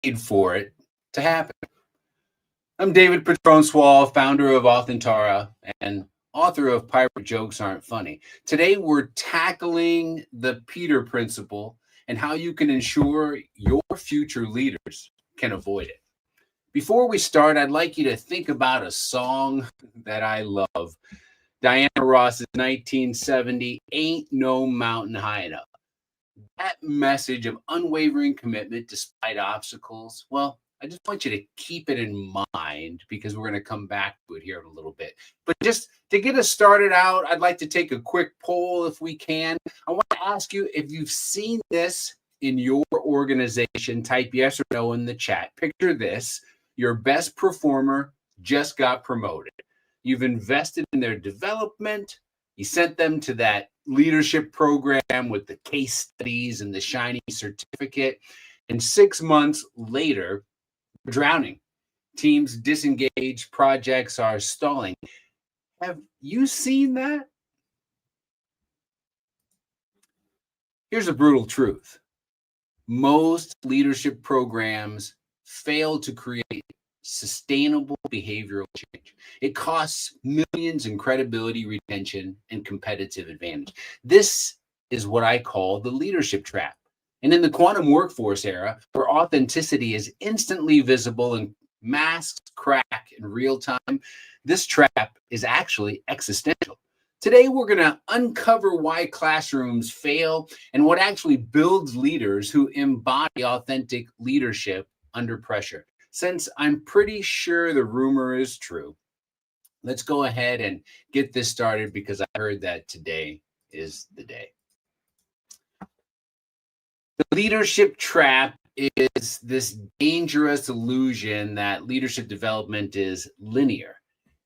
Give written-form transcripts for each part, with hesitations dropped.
paid for it to happen. I'm David Petronswall, founder of Authentara and author of Pirate Jokes Aren't Funny. Today, we're tackling the Peter Principle and how you can ensure your future leaders can avoid it. Before we start, I'd like you to think about a song that I love. Diana Ross's 1970, Ain't No Mountain High Enough. That message of unwavering commitment despite obstacles, well, I just want you to keep it in mind because we're going to come back to it here in a little bit. But just to get us started out, I'd like to take a quick poll if we can. I want to ask you if you've seen this in your organization. Type yes or no in the chat. Picture this. Your best performer just got promoted. You've invested in their development. You sent them to that leadership program with the case studies and the shiny certificate. And 6 months later, we're drowning. Teams disengage, projects are stalling. Have you seen that? Here's a brutal truth. Most leadership programs fail to create sustainable behavioral change. It costs millions in credibility, retention, and competitive advantage. This is what I call the leadership trap. And in the quantum workforce era, where authenticity is instantly visible and masks crack in real time, this trap is actually existential. Today, we're going to uncover why classrooms fail and what actually builds leaders who embody authentic leadership under pressure. Since I'm pretty sure the rumor is true, let's go ahead and get this started because I heard that today is the day. The leadership trap is this dangerous illusion that leadership development is linear,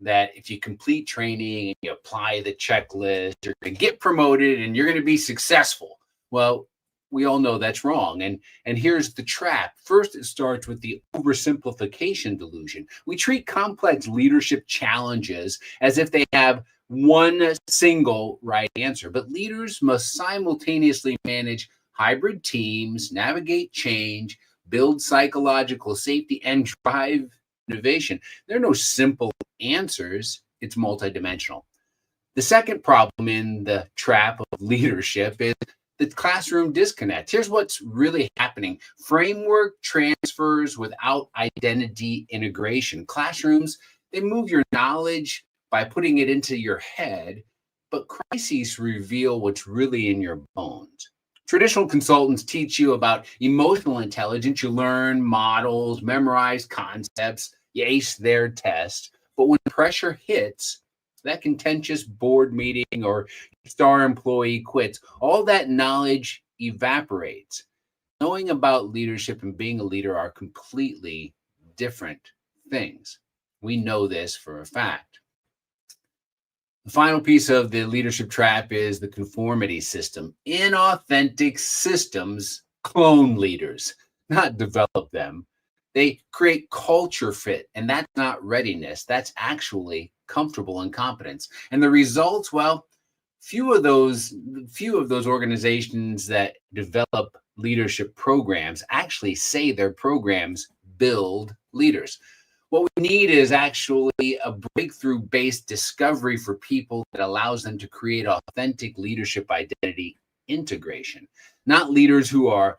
that if you complete training and you apply the checklist, you're going to get promoted and you're going to be successful. Well, we all know that's wrong. And here's the trap. First, it starts with the oversimplification delusion. We treat complex leadership challenges as if they have one single right answer, but leaders must simultaneously manage hybrid teams, navigate change, build psychological safety, and drive innovation. There are no simple answers. It's multidimensional. The second problem in the trap of leadership is the classroom disconnect. Here's what's really happening. Framework transfers without identity integration. Classrooms, they move your knowledge by putting it into your head, but crises reveal what's really in your bones. Traditional consultants teach you about emotional intelligence. You learn models, memorize concepts, you ace their test. But when pressure hits, that contentious board meeting or star employee quits, all that knowledge evaporates. Knowing about leadership and being a leader are completely different things. We know this for a fact. The final piece of the leadership trap is the conformity system. Inauthentic systems clone leaders, not develop them. They create culture fit, and that's not readiness. That's actually comfortable incompetence. And the results, well, few of those organizations that develop leadership programs actually say their programs build leaders. What we need is actually a breakthrough-based discovery for people that allows them to create authentic leadership identity integration, not leaders who are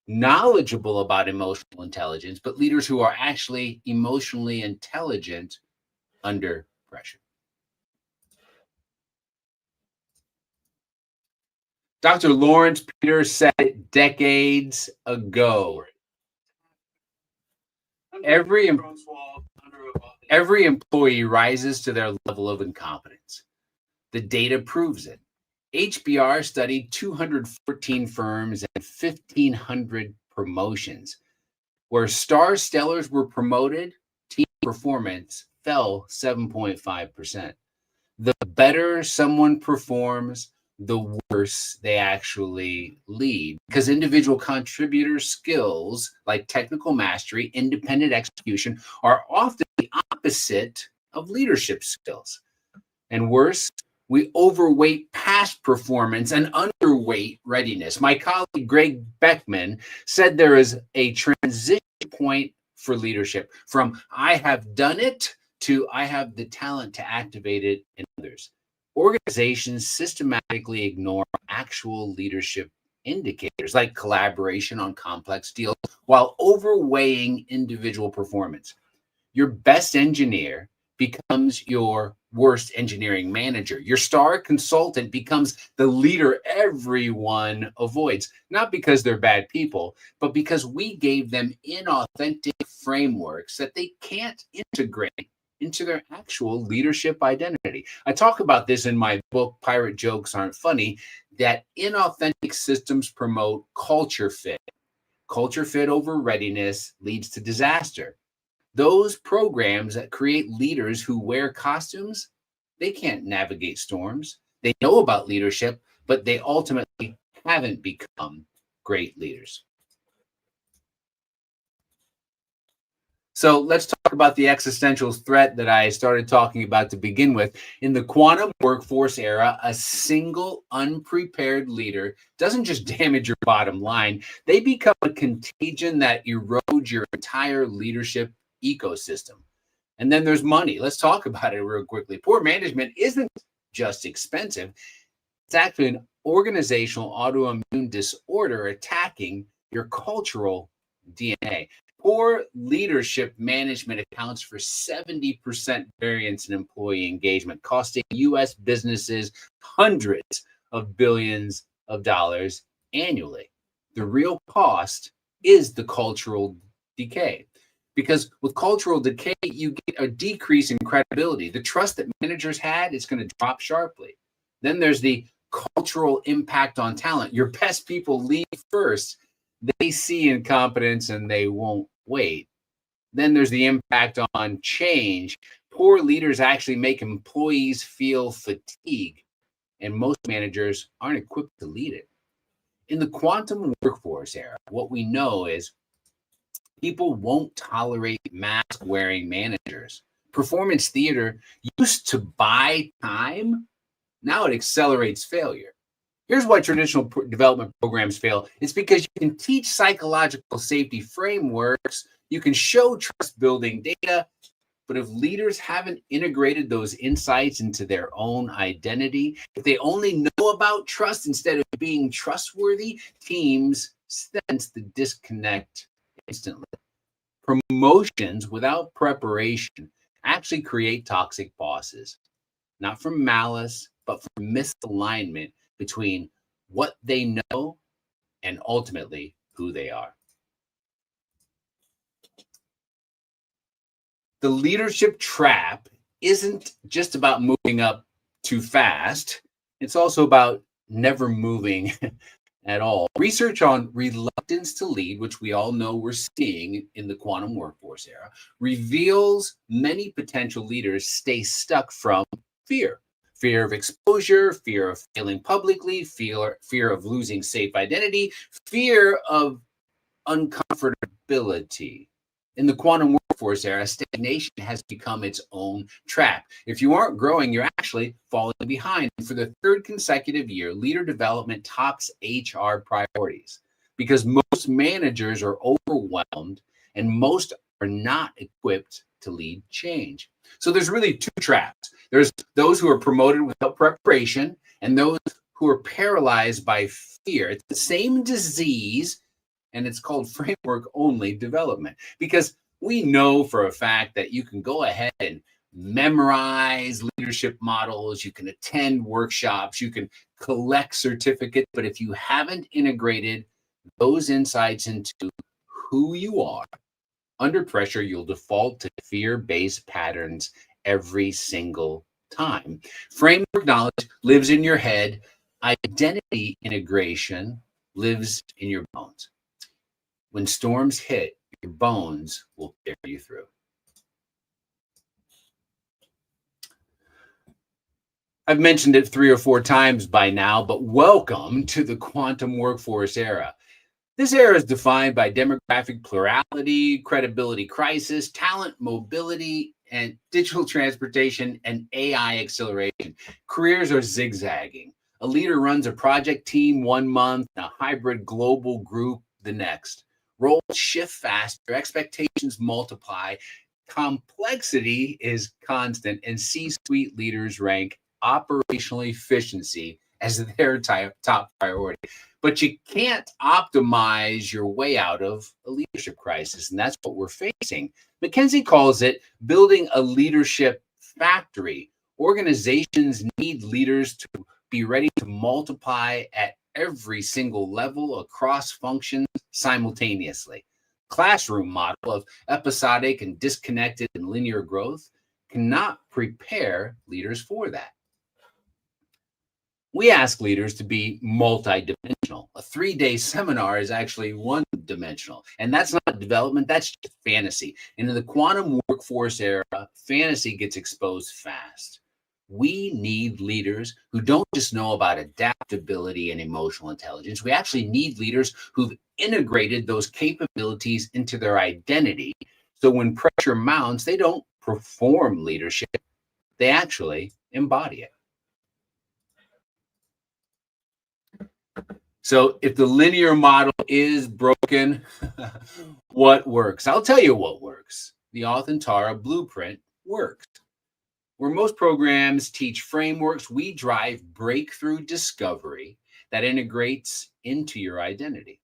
knowledgeable about emotional intelligence, but leaders who are actually emotionally intelligent under pressure. Dr. Lawrence Peter said it decades ago. Every employee rises to their level of incompetence. The data proves it. HBR studied 214 firms and 1,500 promotions. Where star stellars were promoted, team performance fell 7.5%. The better someone performs, the worse they actually lead, because individual contributor skills like technical mastery, independent execution are often the opposite of leadership skills. And worse, We overweight past performance and underweight readiness. My colleague Greg Beckman said there is a transition point for leadership from I have done it to I have the talent to activate it in others. Organizations systematically ignore actual leadership indicators like collaboration on complex deals while overweighing individual performance. Your best engineer becomes your worst engineering manager. Your star consultant becomes the leader everyone avoids, not because they're bad people, but because we gave them inauthentic frameworks that they can't integrate into their actual leadership identity. I talk about this in my book, Pirate Jokes Aren't Funny, that inauthentic systems promote culture fit. Culture fit over readiness leads to disaster. Those programs that create leaders who wear costumes, they can't navigate storms. They know about leadership, but they ultimately haven't become great leaders. So let's talk about the existential threat that I started talking about to begin with. In the quantum workforce era, a single unprepared leader doesn't just damage your bottom line, they become a contagion that erodes your entire leadership ecosystem. And then there's money. Let's talk about it real quickly. Poor management isn't just expensive, it's actually an organizational autoimmune disorder attacking your cultural DNA. Poor leadership management accounts for 70% variance in employee engagement, costing U.S. businesses hundreds of billions of dollars annually. The real cost is the cultural decay. Because with cultural decay, you get a decrease in credibility. The trust that managers had is going to drop sharply. Then there's the cultural impact on talent. Your best people leave first. They see incompetence and they won't wait. Then there's the impact on change. Poor leaders actually make employees feel fatigue, and most managers aren't equipped to lead it. In the quantum workforce era, what we know is people won't tolerate mask-wearing managers. Performance theater used to buy time. Now it accelerates failure. Here's why traditional development programs fail. It's because you can teach psychological safety frameworks, you can show trust building data, but if leaders haven't integrated those insights into their own identity, if they only know about trust instead of being trustworthy, teams sense the disconnect instantly. Promotions without preparation actually create toxic bosses, not from malice, but from misalignment between what they know and ultimately who they are. The leadership trap isn't just about moving up too fast. It's also about never moving at all. Research on reluctance to lead, which we all know we're seeing in the quantum workforce era, reveals many potential leaders stay stuck from fear. Fear of exposure, fear of failing publicly, fear of losing safe identity, fear of uncomfortability. In the quantum workforce era, stagnation has become its own trap. If you aren't growing, you're actually falling behind. For the third consecutive year, leader development tops HR priorities because most managers are overwhelmed and most are not equipped to lead change. So there's really two traps. There's those who are promoted without preparation and those who are paralyzed by fear. It's the same disease, and it's called framework only development because we know for a fact that you can go ahead and memorize leadership models, you can attend workshops, you can collect certificates, but if you haven't integrated those insights into who you are, under pressure, you'll default to fear-based patterns every single time. Framework knowledge lives in your head. Identity integration lives in your bones. When storms hit, your bones will carry you through. I've mentioned it 3 or 4 times by now, but welcome to the quantum workforce era. This era is defined by demographic plurality, credibility crisis, talent mobility, and digital transportation and AI acceleration. Careers are zigzagging. A leader runs a project team 1 month, a hybrid global group the next. Roles shift faster, expectations multiply, complexity is constant, and C suite leaders rank operational efficiency as their top priority. But you can't optimize your way out of a leadership crisis, and that's what we're facing. McKinsey calls it building a leadership factory. Organizations need leaders to be ready to multiply at every single level across functions simultaneously. Classroom model of episodic and disconnected and linear growth cannot prepare leaders for that. We ask leaders to be multidimensional. A 3-day seminar is actually one dimensional, and that's not development, that's just fantasy. And in the quantum workforce era, fantasy gets exposed fast. We need leaders who don't just know about adaptability and emotional intelligence. We actually need leaders who've integrated those capabilities into their identity. So when pressure mounts, they don't perform leadership, they actually embody it. So if the linear model is broken, what works? I'll tell you what works. The Authentara blueprint works. Where most programs teach frameworks, we drive breakthrough discovery that integrates into your identity.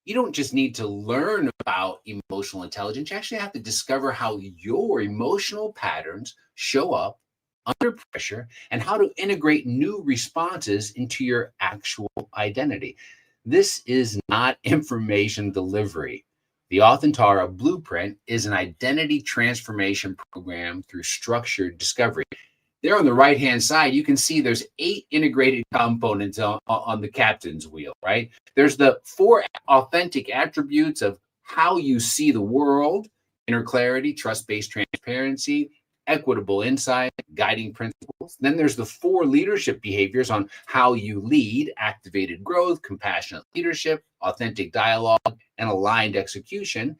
You don't just need to learn about emotional intelligence, you actually have to discover how your emotional patterns show up under pressure and how to integrate new responses into your actual identity. This is not information delivery. The Authentara Blueprint is an identity transformation program through structured discovery. There on the right-hand side, you can see there's 8 integrated components on the captain's wheel, right? There's the 4 authentic attributes of how you see the world: inner clarity, trust-based transparency, equitable insight, guiding principles. Then there's the 4 leadership behaviors on how you lead: activated growth, compassionate leadership, authentic dialogue, and aligned execution.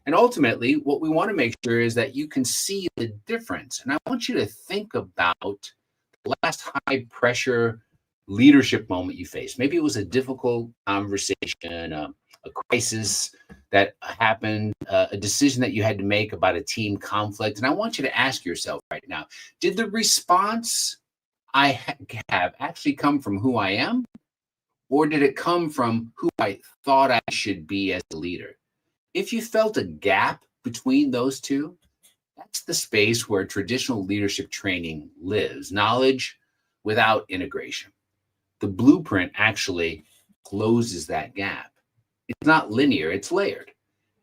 And ultimately, what we want to make sure is that you can see the difference. And I want you to think about the last high pressure leadership moment you faced. Maybe it was a difficult conversation, a crisis that happened, a decision that you had to make about a team conflict. And I want you to ask yourself right now, did the response I have actually come from who I am? Or did it come from who I thought I should be as a leader? If you felt a gap between those two, that's the space where traditional leadership training lives: knowledge without integration. The blueprint actually closes that gap. It's not linear, it's layered.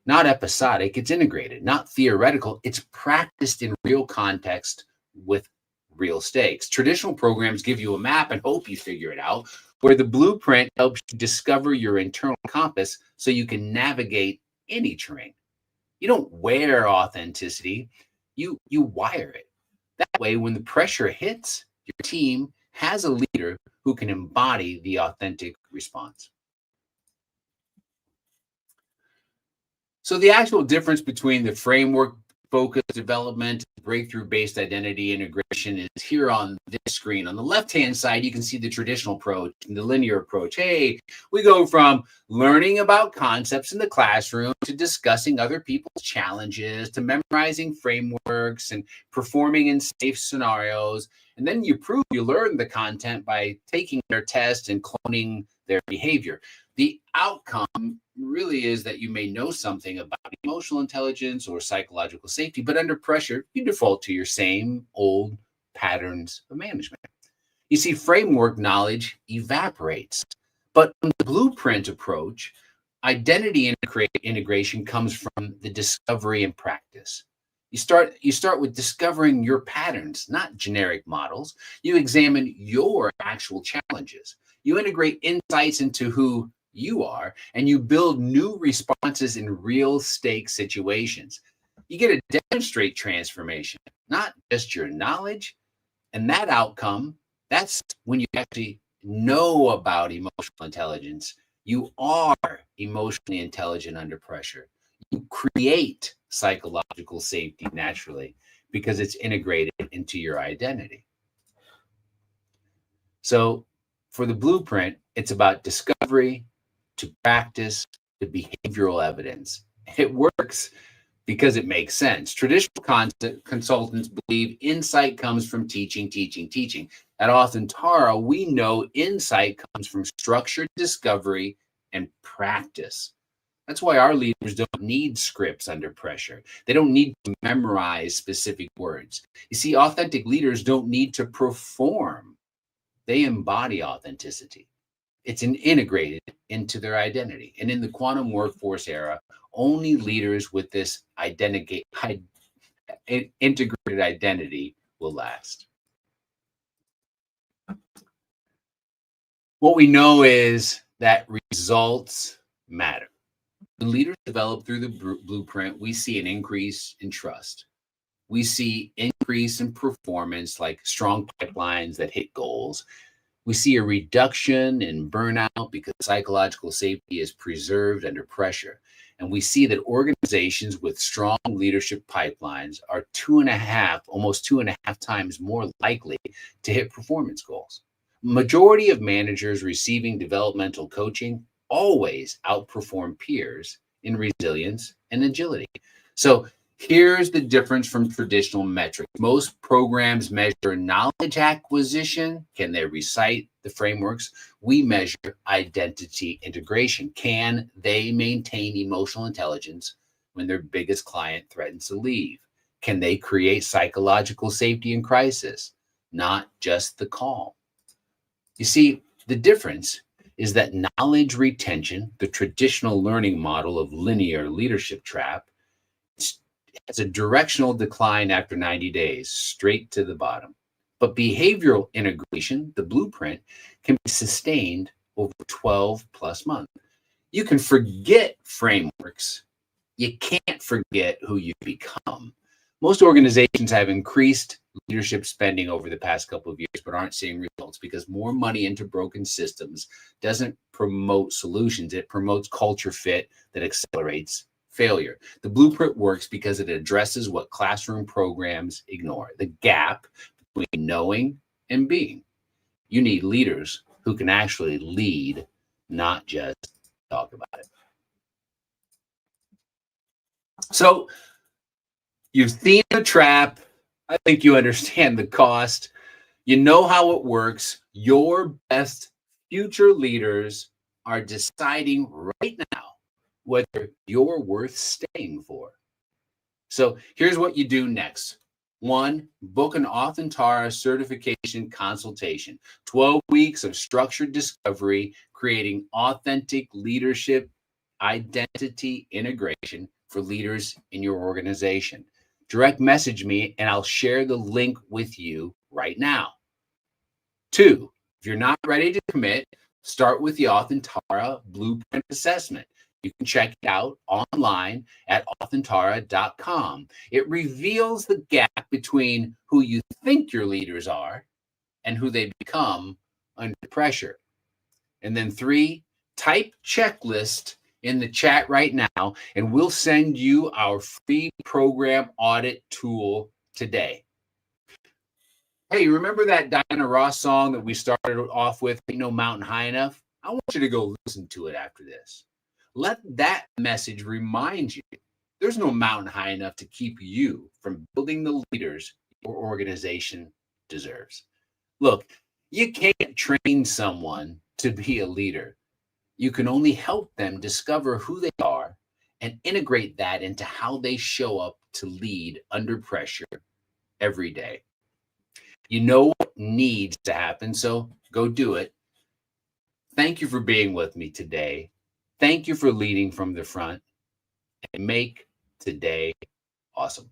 Not episodic, it's integrated. Not theoretical, it's practiced in real context with real stakes. Traditional programs give you a map and hope you figure it out, where the blueprint helps you discover your internal compass so you can navigate any terrain. You don't wear authenticity, you wire it. That way, when the pressure hits, your team has a leader who can embody the authentic response. So the actual difference between the framework focused development, breakthrough based identity integration is here on this screen. On the left-hand side, you can see the traditional approach and the linear approach. Hey, we go from learning about concepts in the classroom to discussing other people's challenges to memorizing frameworks and performing in safe scenarios. And then you prove you learn the content by taking their test and cloning their behavior. The outcome really is that you may know something about emotional intelligence or psychological safety, but under pressure, you default to your same old patterns of management. You see, framework knowledge evaporates, but in the blueprint approach, identity integration comes from the discovery and practice. You start with discovering your patterns, not generic models. You examine your actual challenges. You integrate insights into who you are, and you build new responses in real stake situations. You get to demonstrate transformation, not just your knowledge. And that outcome, that's when you actually know about emotional intelligence. You are emotionally intelligent under pressure. You create psychological safety naturally because it's integrated into your identity. So for the blueprint, it's about discovery to practice to behavioral evidence. It works because it makes sense. Traditional consultants believe insight comes from teaching, teaching, teaching. At Authentara, we know insight comes from structured discovery and practice. That's why our leaders don't need scripts under pressure. They don't need to memorize specific words. You see, authentic leaders don't need to perform. They embody authenticity. It's integrated into their identity. And in the quantum workforce era, only leaders with this integrated identity will last. What we know is that results matter. When leaders develop through the blueprint, we see an increase in trust. We see increase in performance, like strong pipelines that hit goals. We see a reduction in burnout because psychological safety is preserved under pressure. And we see that organizations with strong leadership pipelines are almost 2.5 times more likely to hit performance goals. Majority of managers receiving developmental coaching always outperform peers in resilience and agility. So here's the difference from traditional metrics. Most programs measure knowledge acquisition. Can they recite the frameworks? We measure identity integration. Can they maintain emotional intelligence when their biggest client threatens to leave? Can they create psychological safety in crisis, not just the calm? You see, the difference is that knowledge retention, the traditional learning model of linear leadership trap, has a directional decline after 90 days, straight to the bottom. But behavioral integration, the blueprint, can be sustained over 12 plus months. You can forget frameworks. You can't forget who you become. Most organizations have increased leadership spending over the past couple of years, but aren't seeing results because more money into broken systems doesn't promote solutions. It promotes culture fit that accelerates failure. The blueprint works because it addresses what classroom programs ignore, the gap between knowing and being. You need leaders who can actually lead, not just talk about it. So you've seen the trap. I think you understand the cost. You know how it works. Your best future leaders are deciding right now whether you're worth staying for. So here's what you do next. 1, book an Authentara certification consultation. 12 weeks of structured discovery, creating authentic leadership identity integration for leaders in your organization. Direct message me and I'll share the link with you right now. 2, if you're not ready to commit, start with the Authentara Blueprint Assessment. You can check it out online at authentara.com. It reveals the gap between who you think your leaders are and who they become under pressure. And then 3, type checklist in the chat right now, and we'll send you our free program audit tool today. Hey, remember that Diana Ross song that we started off with, Ain't No Mountain High Enough? I want you to go listen to it after this. Let that message remind you there's no mountain high enough to keep you from building the leaders your organization deserves. Look, you can't train someone to be a leader. You can only help them discover who they are and integrate that into how they show up to lead under pressure every day. You know what needs to happen, so go do it. Thank you for being with me today. Thank you for leading from the front, and make today awesome.